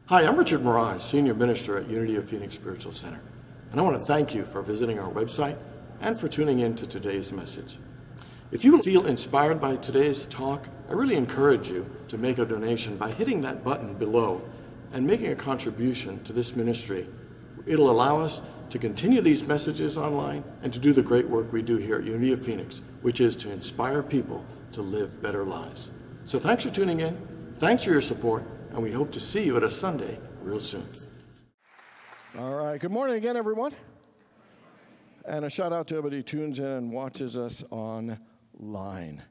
Hi, I'm Richard Maraj, Senior Minister at Unity of Phoenix Spiritual Center, and I want to thank you for visiting our website and for tuning in to today's message. If you feel inspired by today's talk, I really encourage you to make a donation by hitting that button below and making a contribution to this ministry. It'll allow us to continue these messages online and to do the great work we do here at Unity of Phoenix, which is to inspire people to live better lives. So thanks for tuning in, thanks for your support, and we hope to see you at a Sunday real soon. All right, good morning again, everyone. And a shout out to everybody who tunes in and watches us online.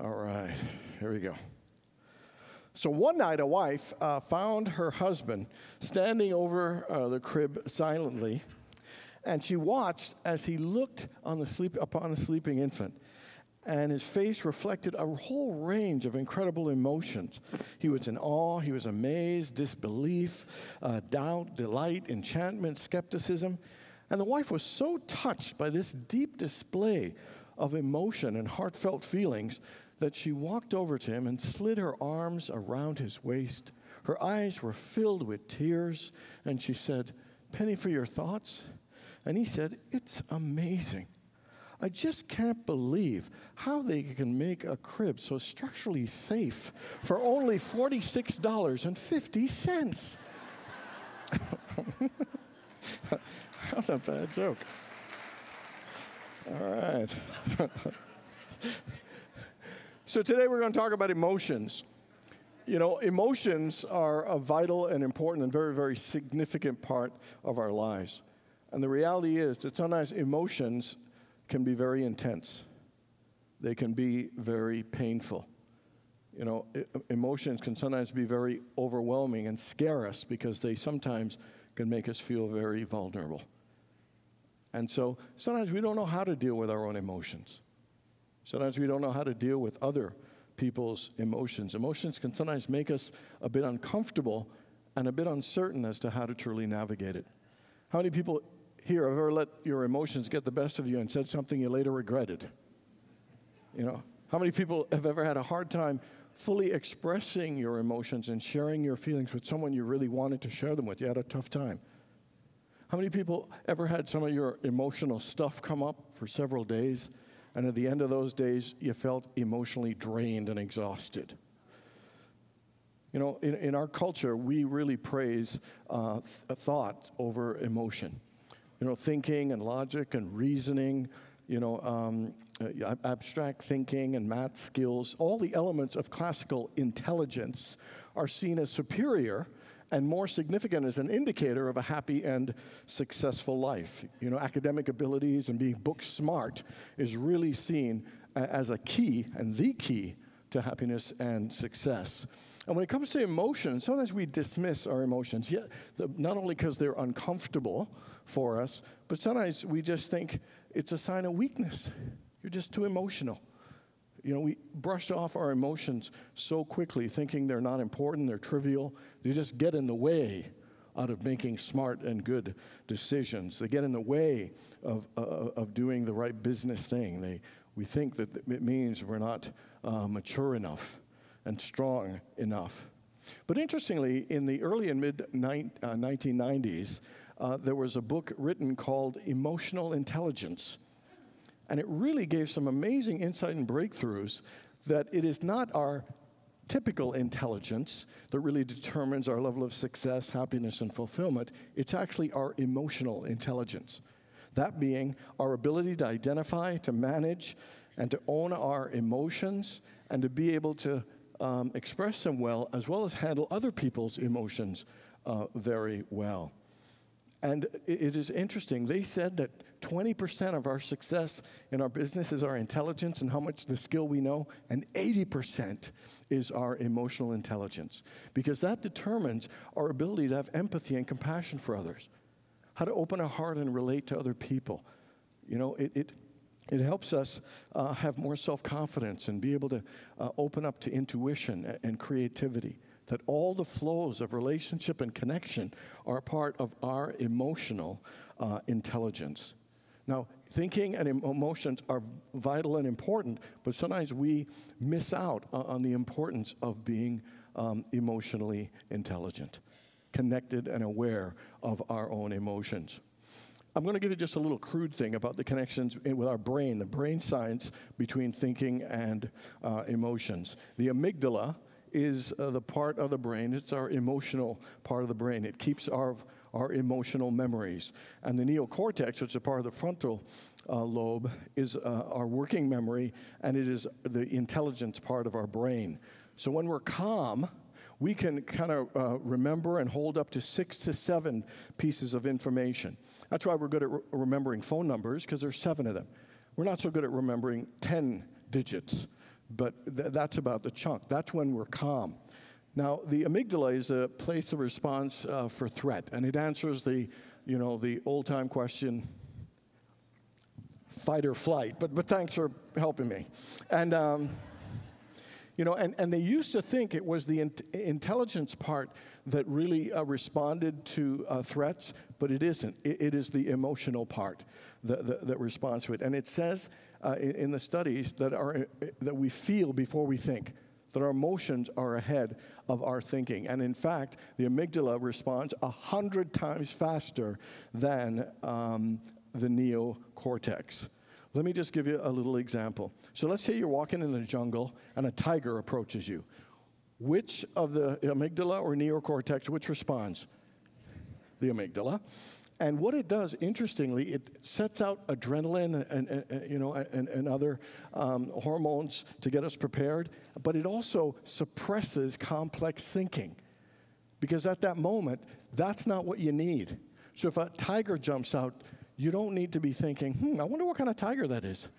All right, here we go. So one night, a wife found her husband standing over the crib silently, and she watched as he looked upon the sleeping infant. And his face reflected a whole range of incredible emotions. He was in awe, he was amazed, disbelief, doubt, delight, enchantment, skepticism. And the wife was so touched by this deep display of emotion and heartfelt feelings that she walked over to him and slid her arms around his waist. Her eyes were filled with tears, and she said, "Penny for your thoughts?" And he said, "It's amazing. I just can't believe how they can make a crib so structurally safe for only $46.50. That's a bad joke. All right. So today we're going to talk about emotions. You know, emotions are a vital and important and very, very significant part of our lives. And the reality is that sometimes emotions can be very intense. They can be very painful. You know, emotions can sometimes be very overwhelming and scare us because they sometimes can make us feel very vulnerable. And so sometimes we don't know how to deal with our own emotions. Sometimes we don't know how to deal with other people's emotions. Emotions can sometimes make us a bit uncomfortable and a bit uncertain as to how to truly navigate it. How many people here have ever let your emotions get the best of you and said something you later regretted? You know, how many people have ever had a hard time fully expressing your emotions and sharing your feelings with someone you really wanted to share them with? You had a tough time. How many people ever had some of your emotional stuff come up for several days, and at the end of those days, you felt emotionally drained and exhausted? You know, in our culture, we really praise thought over emotion. You know, thinking and logic and reasoning, you know, abstract thinking and math skills, all the elements of classical intelligence are seen as superior and more significant as an indicator of a happy and successful life. You know, academic abilities and being book smart is really seen as a key and the key to happiness and success. And when it comes to emotions, sometimes we dismiss our emotions, not only because they're uncomfortable for us, but sometimes we just think it's a sign of weakness. You're just too emotional. You know, we brush off our emotions so quickly, thinking they're not important, they're trivial. They just get in the way out of making smart and good decisions. They get in the way of doing the right business thing. We think that it means we're not mature enough and strong enough. But interestingly, in the early and mid-1990s, there was a book written called Emotional Intelligence. And it really gave some amazing insight and breakthroughs that it is not our typical intelligence that really determines our level of success, happiness, and fulfillment. It's actually our emotional intelligence. That being our ability to identify, to manage, and to own our emotions, and to be able to express them well as handle other people's emotions very well. And it is interesting. They said that 20% of our success in our business is our intelligence and how much the skill we know, and 80% is our emotional intelligence, because that determines our ability to have empathy and compassion for others, how to open our heart and relate to other people. You know, it helps us have more self-confidence and be able to open up to intuition and creativity. That all the flows of relationship and connection are part of our emotional intelligence. Now, thinking and emotions are vital and important, but sometimes we miss out on the importance of being emotionally intelligent, connected and aware of our own emotions. I'm going to give you just a little crude thing about the connections with our brain, the brain science between thinking and emotions. The amygdala is the part of the brain, it's our emotional part of the brain. It keeps our emotional memories. And the neocortex, which is a part of the frontal lobe, is our working memory, and it is the intelligence part of our brain. So when we're calm, we can kind of remember and hold up to 6 to 7 pieces of information. That's why we're good at remembering phone numbers, because there's 7 of them. We're not so good at remembering 10 digits, but that's about the chunk. That's when we're calm. Now, the amygdala is a place of response for threat, and it answers the old-time question, fight or flight. But thanks for helping me. And and they used to think it was the intelligence part that really responded to threats, but it isn't. It is the emotional part that responds to it. And it says in the studies that we feel before we think, that our emotions are ahead of our thinking. And in fact, the amygdala responds 100 times faster than the neocortex. Let me just give you a little example. So let's say you're walking in the jungle and a tiger approaches you. Which of the amygdala or neocortex, which responds? The amygdala. And what it does, interestingly, it sets out adrenaline and other hormones to get us prepared, but it also suppresses complex thinking. Because at that moment, that's not what you need. So if a tiger jumps out, you don't need to be thinking, I wonder what kind of tiger that is.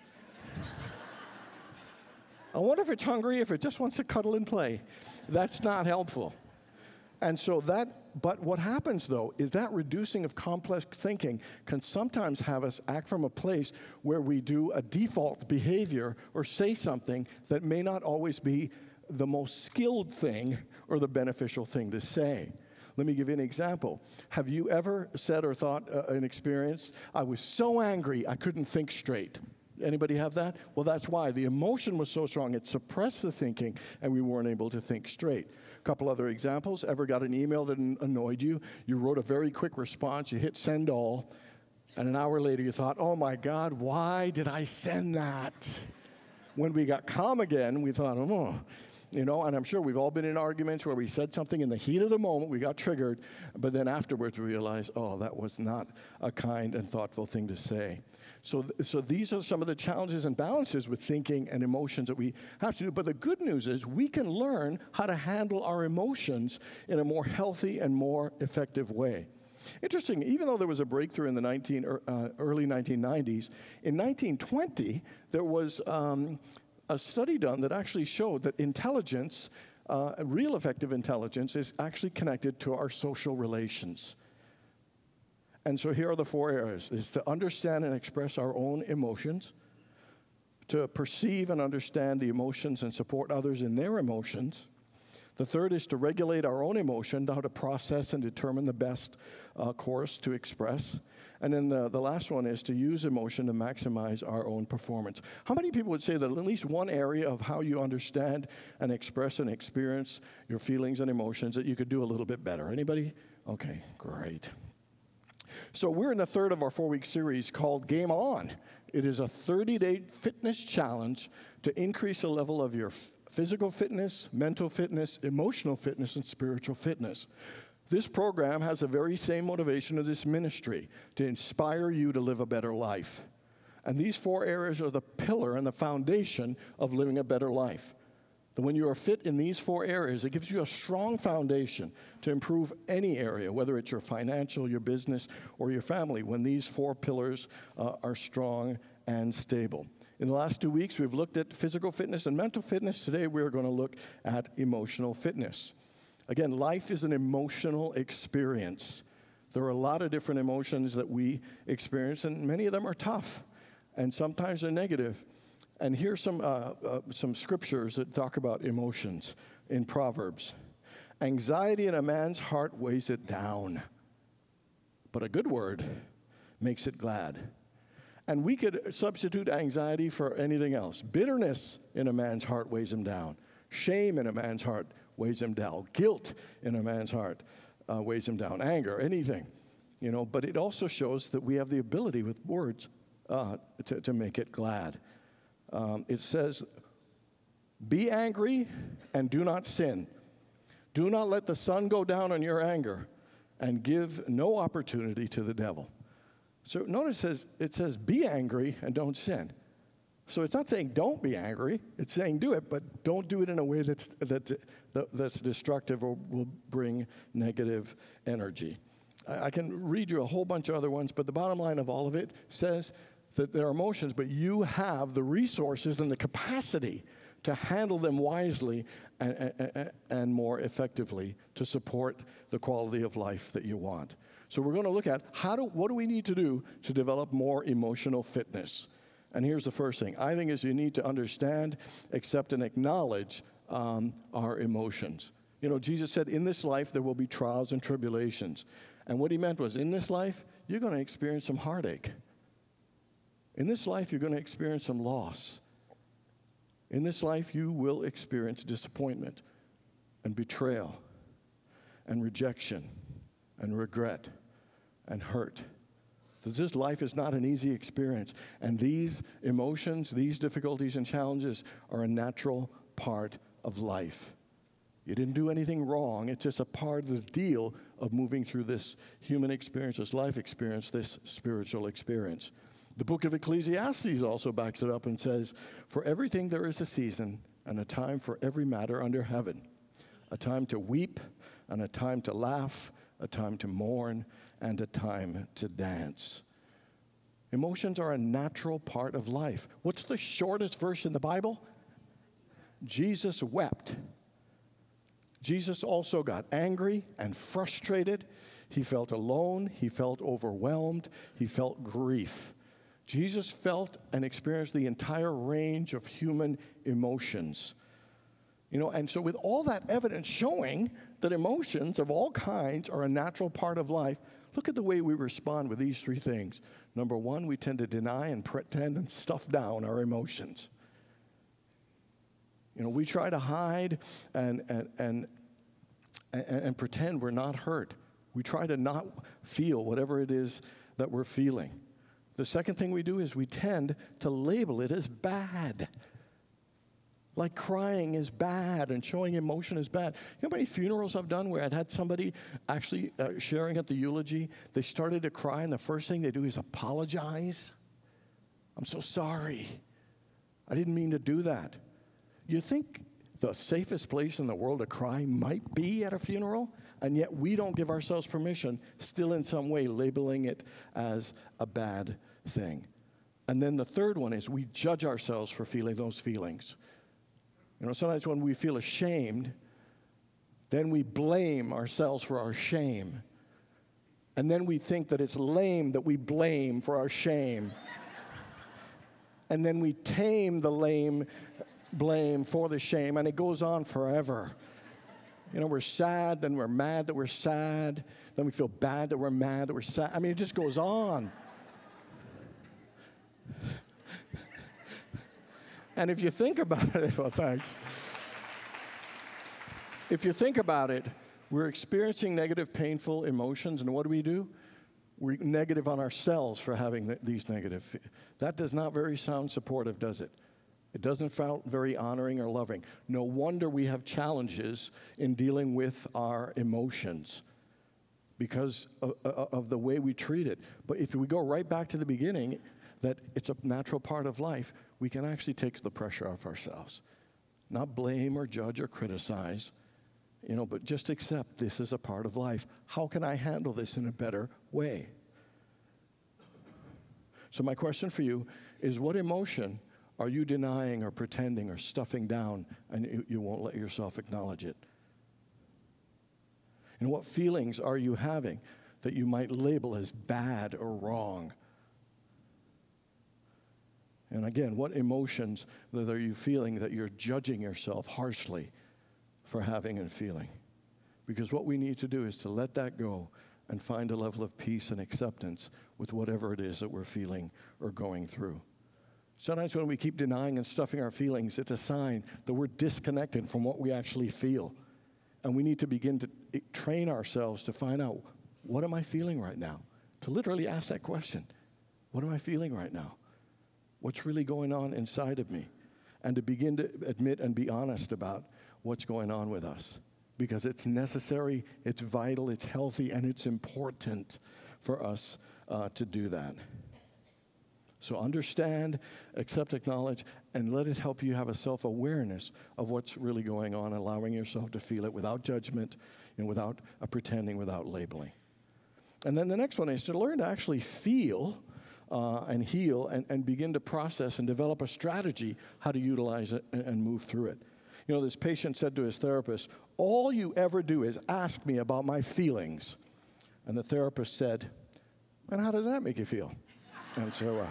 I wonder if it's hungry, if it just wants to cuddle and play. That's not helpful. And so but what happens, though, is that reducing of complex thinking can sometimes have us act from a place where we do a default behavior or say something that may not always be the most skilled thing or the beneficial thing to say. Let me give you an example. Have you ever said or thought an experience, I was so angry I couldn't think straight? Anybody have that? Well, that's why. The emotion was so strong, it suppressed the thinking, and we weren't able to think straight. A couple other examples. Ever got an email that annoyed you? You wrote a very quick response. You hit send all, and an hour later you thought, oh, my God, why did I send that? When we got calm again, we thought, and I'm sure we've all been in arguments where we said something in the heat of the moment, we got triggered, but then afterwards we realized, that was not a kind and thoughtful thing to say. So these are some of the challenges and balances with thinking and emotions that we have to do. But the good news is we can learn how to handle our emotions in a more healthy and more effective way. Interesting, even though there was a breakthrough in the early 1990s, in 1920 there was a study done that actually showed that intelligence, real effective intelligence, is actually connected to our social relations. And so here are the 4 areas. It's to understand and express our own emotions, to perceive and understand the emotions and support others in their emotions. The third is to regulate our own emotion, how to process and determine the best course to express. And then the last one is to use emotion to maximize our own performance. How many people would say that at least one area of how you understand and express and experience your feelings and emotions that you could do a little bit better? Anybody? Okay, great. So we're in the third of our 4-week series called Game On. It is a 30-day fitness challenge to increase the level of your physical fitness, mental fitness, emotional fitness, and spiritual fitness. This program has the very same motivation of this ministry, to inspire you to live a better life. And these 4 areas are the pillar and the foundation of living a better life. That when you are fit in these 4 areas, it gives you a strong foundation to improve any area, whether it's your financial, your business, or your family, when these 4 pillars are strong and stable. In the last 2 weeks, we've looked at physical fitness and mental fitness. Today, we're going to look at emotional fitness. Again, life is an emotional experience. There are a lot of different emotions that we experience, and many of them are tough, and sometimes they're negative. And here's some scriptures that talk about emotions in Proverbs. Anxiety in a man's heart weighs it down, but a good word makes it glad. And we could substitute anxiety for anything else. Bitterness in a man's heart weighs him down. Shame in a man's heart weighs him down. Guilt in a man's heart weighs him down. Anger, anything. But it also shows that we have the ability with words to make it glad. It says, be angry and do not sin. Do not let the sun go down on your anger, and give no opportunity to the devil. So notice it says be angry and don't sin. So it's not saying don't be angry. It's saying do it, but don't do it in a way that's destructive or will bring negative energy. I can read you a whole bunch of other ones, but the bottom line of all of it says that there are emotions, but you have the resources and the capacity to handle them wisely and more effectively to support the quality of life that you want. So we're going to look at what do we need to do to develop more emotional fitness? And here's the first thing. I think is you need to understand, accept, and acknowledge our emotions. Jesus said, in this life there will be trials and tribulations. And what he meant was, in this life, you're going to experience some heartache. In this life, you're going to experience some loss. In this life, you will experience disappointment and betrayal and rejection and regret and hurt. This life is not an easy experience. And these emotions, these difficulties and challenges are a natural part of life. You didn't do anything wrong. It's just a part of the deal of moving through this human experience, this life experience, this spiritual experience. The book of Ecclesiastes also backs it up and says, for everything there is a season and a time for every matter under heaven, a time to weep and a time to laugh, a time to mourn and a time to dance. Emotions are a natural part of life. What's the shortest verse in the Bible? Jesus wept. Jesus also got angry and frustrated. He felt alone. He felt overwhelmed. He felt grief. Jesus felt and experienced the entire range of human emotions. And so with all that evidence showing that emotions of all kinds are a natural part of life, look at the way we respond with these three things. Number one, we tend to deny and pretend and stuff down our emotions. We try to hide and pretend we're not hurt. We try to not feel whatever it is that we're feeling. The second thing we do is we tend to label it as bad. Like crying is bad and showing emotion is bad. You know how many funerals I've done where I'd had somebody actually sharing at the eulogy, they started to cry and the first thing they do is apologize. I'm so sorry. I didn't mean to do that. You think the safest place in the world to cry might be at a funeral, and yet we don't give ourselves permission, still in some way labeling it as a bad thing. And then the third one is we judge ourselves for feeling those feelings. Sometimes when we feel ashamed, then we blame ourselves for our shame. And then we think that it's lame that we blame for our shame. And then we tame the lame blame for the shame, and it goes on forever. We're sad, then we're mad that we're sad, then we feel bad that we're mad that we're sad. I mean, it just goes on. And if you think about it, well, thanks. If you think about it, we're experiencing negative, painful emotions, and what do? We're negative on ourselves for having these negative. That does not very sound supportive, does it? It doesn't sound very honoring or loving. No wonder we have challenges in dealing with our emotions because of the way we treat it. But if we go right back to the beginning, that it's a natural part of life, we can actually take the pressure off ourselves. Not blame or judge or criticize, but just accept this is a part of life. How can I handle this in a better way? So my question for you is, what emotion are you denying or pretending or stuffing down and you won't let yourself acknowledge it? And what feelings are you having that you might label as bad or wrong? And again, what emotions that are you feeling that you're judging yourself harshly for having and feeling? Because what we need to do is to let that go and find a level of peace and acceptance with whatever it is that we're feeling or going through. Sometimes when we keep denying and stuffing our feelings, it's a sign that we're disconnected from what we actually feel. And we need to begin to train ourselves to find out, what am I feeling right now? To literally ask that question. What am I feeling right now? What's really going on inside of me? And to begin to admit and be honest about what's going on with us. Because it's necessary, it's vital, it's healthy, and it's important for us to do that. So understand, accept, acknowledge, and let it help you have a self-awareness of what's really going on, allowing yourself to feel it without judgment and without pretending, without labeling. And then the next one is to learn to actually feel and heal and begin to process and develop a strategy how to utilize it and move through it. You know, this patient said to his therapist, "All you ever do is ask me about my feelings." And the therapist said, "And how does that make you feel?" And so,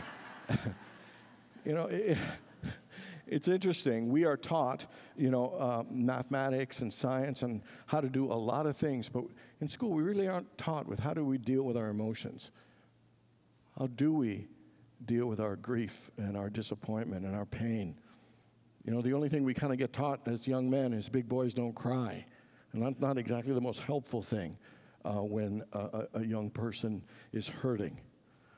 you know, it's interesting. We are taught, mathematics and science and how to do a lot of things, but in school we really aren't taught with how do we deal with our emotions. How do we deal with our grief and our disappointment and our pain? You know, the only thing we kind of get taught as young men is big boys don't cry. And that's not exactly the most helpful thing when a young person is hurting.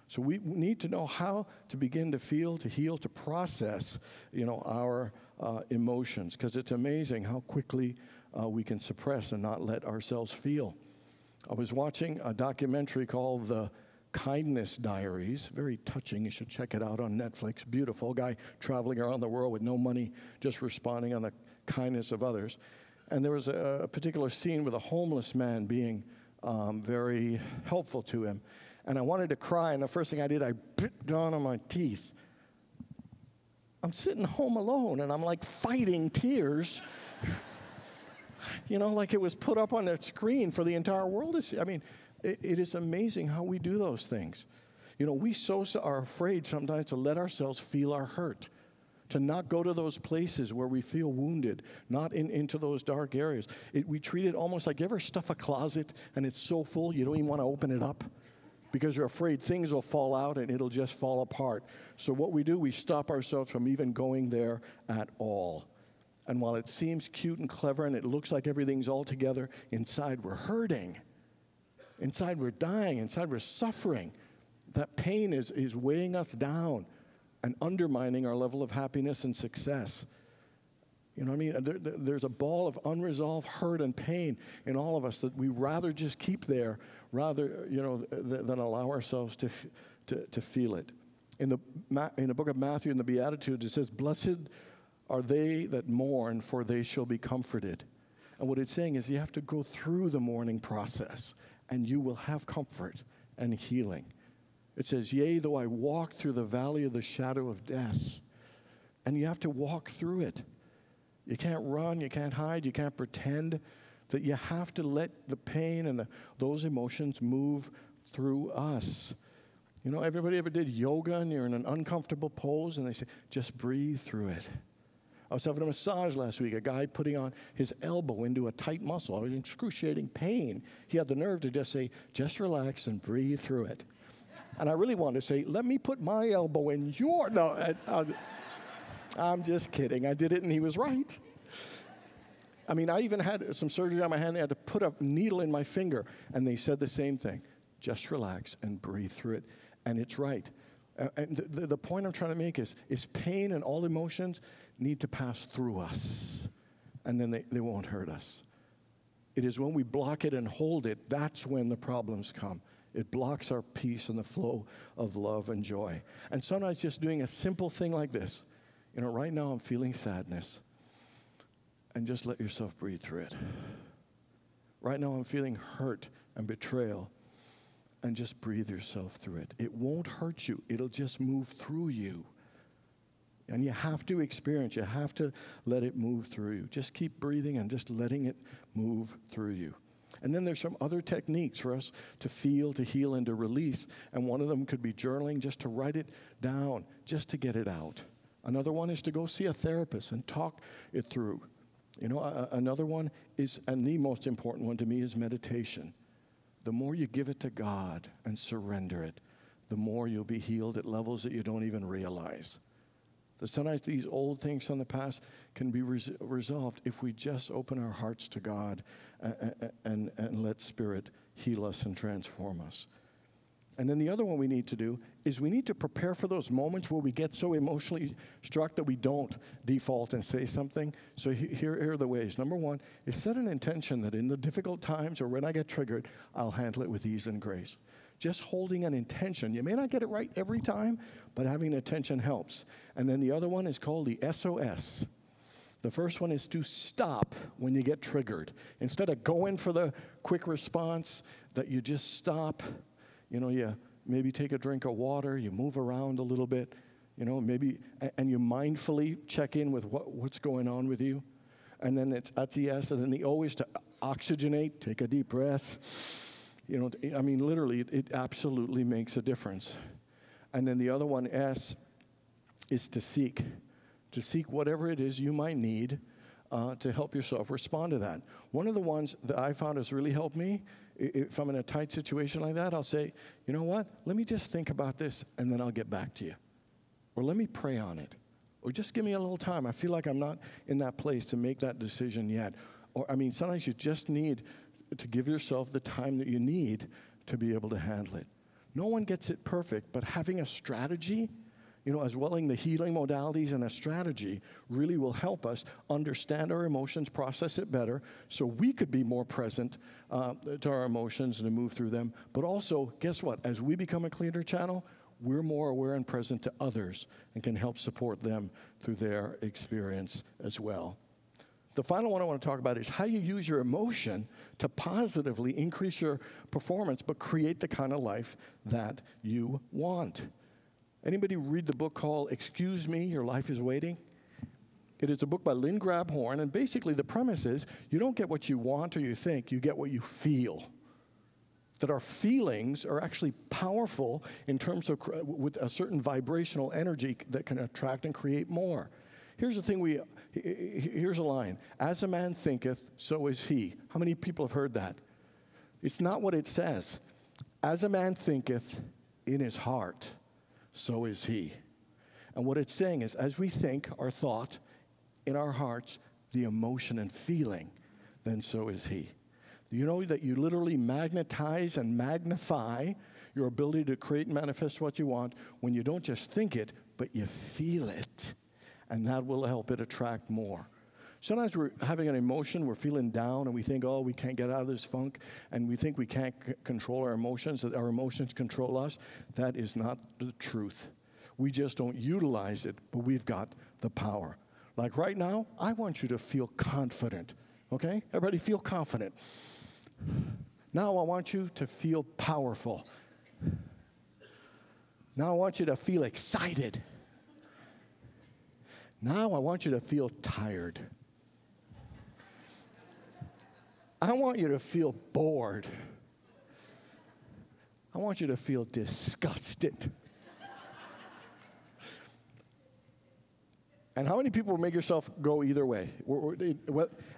So we need to know how to begin to feel, to heal, to process, our emotions, because it's amazing how quickly we can suppress and not let ourselves feel. I was watching a documentary called The Kindness Diaries, very touching. You should check it out on Netflix. Beautiful guy traveling around the world with no money, just responding on the kindness of others. And there was a particular scene with a homeless man being very helpful to him. And I wanted to cry, and the first thing I did, I bit down on my teeth. I'm sitting home alone, and I'm like fighting tears. Like it was put up on the screen for the entire world to see. I mean, it is amazing how we do those things. We so are afraid sometimes to let ourselves feel our hurt, to not go to those places where we feel wounded, not into those dark areas. We treat it almost like, you ever stuff a closet and it's so full you don't even want to open it up? Because you're afraid things will fall out and it'll just fall apart. So what we do, we stop ourselves from even going there at all. And while it seems cute and clever and it looks like everything's all together, inside we're hurting. Inside we're dying. Inside we're suffering. That pain is weighing us down and undermining our level of happiness and success. You know what I mean? There's a ball of unresolved hurt and pain in all of us that we rather just keep there, than allow ourselves to feel it. In the book of Matthew, in the Beatitudes, it says, "Blessed are they that mourn, for they shall be comforted." And what it's saying is you have to go through the mourning process, and you will have comfort and healing. It says, "Yea, though I walk through the valley of the shadow of death." And you have to walk through it. You can't run, you can't hide, you can't pretend. That you have to let the pain and those emotions move through us. Everybody ever did yoga and you're in an uncomfortable pose and they say, just breathe through it. I was having a massage last week, a guy putting on his elbow into a tight muscle. I was in excruciating pain. He had the nerve to just say, just relax and breathe through it. And I really wanted to say, let me put my elbow in your... No, I'm just kidding. I did it and he was right. I mean, I even had some surgery on my hand. They had to put a needle in my finger. And they said the same thing. Just relax and breathe through it. And it's right. And the point I'm trying to make is pain and all emotions need to pass through us. And then they won't hurt us. It is when we block it and hold it, that's when the problems come. It blocks our peace and the flow of love and joy. And sometimes just doing a simple thing like this. Right now I'm feeling sadness. And just let yourself breathe through it. Right now I'm feeling hurt and betrayal. And just breathe yourself through it. It won't hurt you. It'll just move through you. And you have to experience, you have to let it move through you. Just keep breathing and just letting it move through you. And then there's some other techniques for us to feel, to heal, and to release. And one of them could be journaling, just to write it down, just to get it out. Another one is to go see a therapist and talk it through. Another one is, and the most important one to me, is meditation. The more you give it to God and surrender it, the more you'll be healed at levels that you don't even realize. That sometimes these old things from the past can be resolved if we just open our hearts to God and let Spirit heal us and transform us. And then the other one we need to do is we need to prepare for those moments where we get so emotionally struck that we don't default and say something. So here are the ways. Number one is set an intention that in the difficult times or when I get triggered, I'll handle it with ease and grace. Just holding an intention. You may not get it right every time, but having an intention helps. And then the other one is called the SOS. The first one is to stop when you get triggered. Instead of going for the quick response, that you just stop. You maybe take a drink of water, you move around a little bit, maybe, and you mindfully check in with what's going on with you. And then that's the S, and then the O is to oxygenate, take a deep breath. Literally, it absolutely makes a difference. And then the other one, S, is to seek whatever it is you might need to help yourself respond to that. One of the ones that I found has really helped me, if I'm in a tight situation like that, I'll say, you know what, let me just think about this, and then I'll get back to you. Or let me pray on it. Or just give me a little time. I feel like I'm not in that place to make that decision yet. Or, sometimes you just need to give yourself the time that you need to be able to handle it. No one gets it perfect, but having a strategy, as well as the healing modalities and a strategy really will help us understand our emotions, process it better, so we could be more present to our emotions and to move through them. But also, guess what? As we become a cleaner channel, we're more aware and present to others and can help support them through their experience as well. The final one I want to talk about is how you use your emotion to positively increase your performance, but create the kind of life that you want. Anybody read the book called Excuse Me, Your Life is Waiting? It is a book by Lynn Grabhorn, and basically the premise is you don't get what you want or you think, you get what you feel. That our feelings are actually powerful in terms of with a certain vibrational energy that can attract and create more. Here's the thing here's a line. As a man thinketh, so is he. How many people have heard that? It's not what it says. As a man thinketh in his heart, so is he. And what it's saying is, as we think our thought in our hearts, the emotion and feeling, then so is he. You know that you literally magnetize and magnify your ability to create and manifest what you want when you don't just think it, but you feel it. And that will help it attract more. Sometimes we're having an emotion, we're feeling down, and we think, oh, we can't get out of this funk, and we think we can't control our emotions, that our emotions control us. That is not the truth. We just don't utilize it, but we've got the power. Like right now, I want you to feel confident, okay? Everybody feel confident. Now I want you to feel powerful. Now I want you to feel excited. Now I want you to feel tired. I want you to feel bored. I want you to feel disgusted. And how many people will make yourself go either way?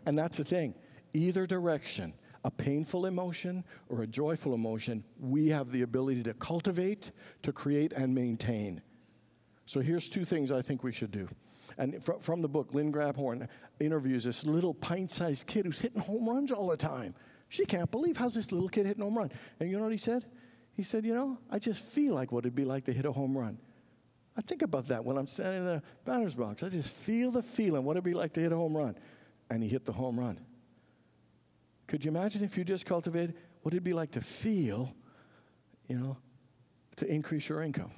And that's the thing. Either direction, a painful emotion or a joyful emotion, we have the ability to cultivate, to create, and maintain. So here's two things I think we should do. And from the book, Lynn Grabhorn interviews this little pint-sized kid who's hitting home runs all the time. She can't believe how's this little kid hitting a home run. And you know what he said? He said, I just feel like what it'd be like to hit a home run. I think about that when I'm standing in the batter's box. I just feel the feeling, what it'd be like to hit a home run. And he hit the home run. Could you imagine if you just cultivated what it'd be like to feel, to increase your income?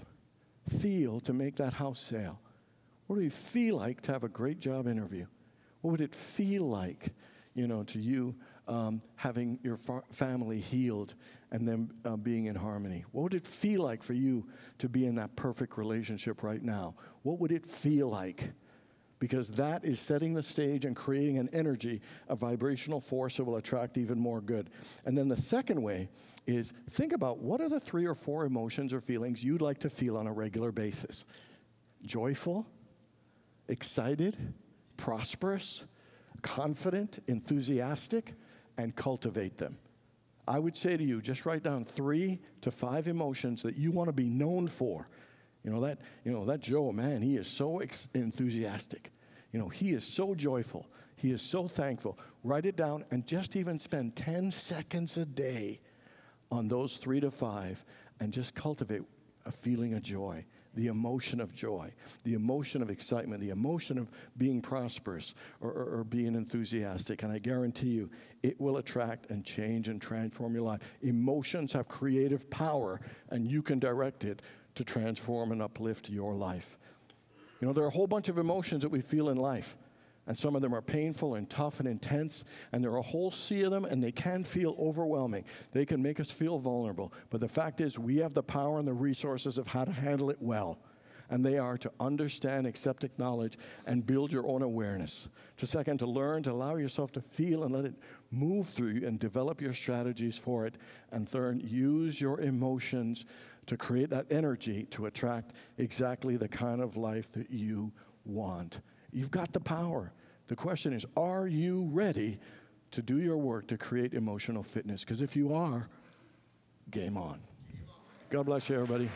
Feel to make that house sale. What would it feel like to have a great job interview? What would it feel like, to you having your family healed and them being in harmony? What would it feel like for you to be in that perfect relationship right now? What would it feel like? Because that is setting the stage and creating an energy, a vibrational force that will attract even more good. And then the second way is think about what are the 3 or 4 emotions or feelings you'd like to feel on a regular basis. Joyful, excited, prosperous, confident, enthusiastic, and cultivate them. I would say to you, just write down 3 to 5 emotions that you want to be known for That Joe, man, he is so enthusiastic. He is so joyful. He is so thankful. Write it down and just even spend 10 seconds a day on those 3 to 5 and just cultivate a feeling of joy, the emotion of joy, the emotion of excitement, the emotion of being prosperous or being enthusiastic. And I guarantee you, it will attract and change and transform your life. Emotions have creative power, and you can direct it to transform and uplift your life. There are a whole bunch of emotions that we feel in life. And some of them are painful and tough and intense, and there are a whole sea of them, and they can feel overwhelming. They can make us feel vulnerable. But the fact is, we have the power and the resources of how to handle it well. And they are to understand, accept, acknowledge, and build your own awareness. To learn, to allow yourself to feel and let it move through you and develop your strategies for it. And third, use your emotions to create that energy to attract exactly the kind of life that you want. You've got the power. The question is, are you ready to do your work to create emotional fitness? Because if you are, game on. God bless you, everybody.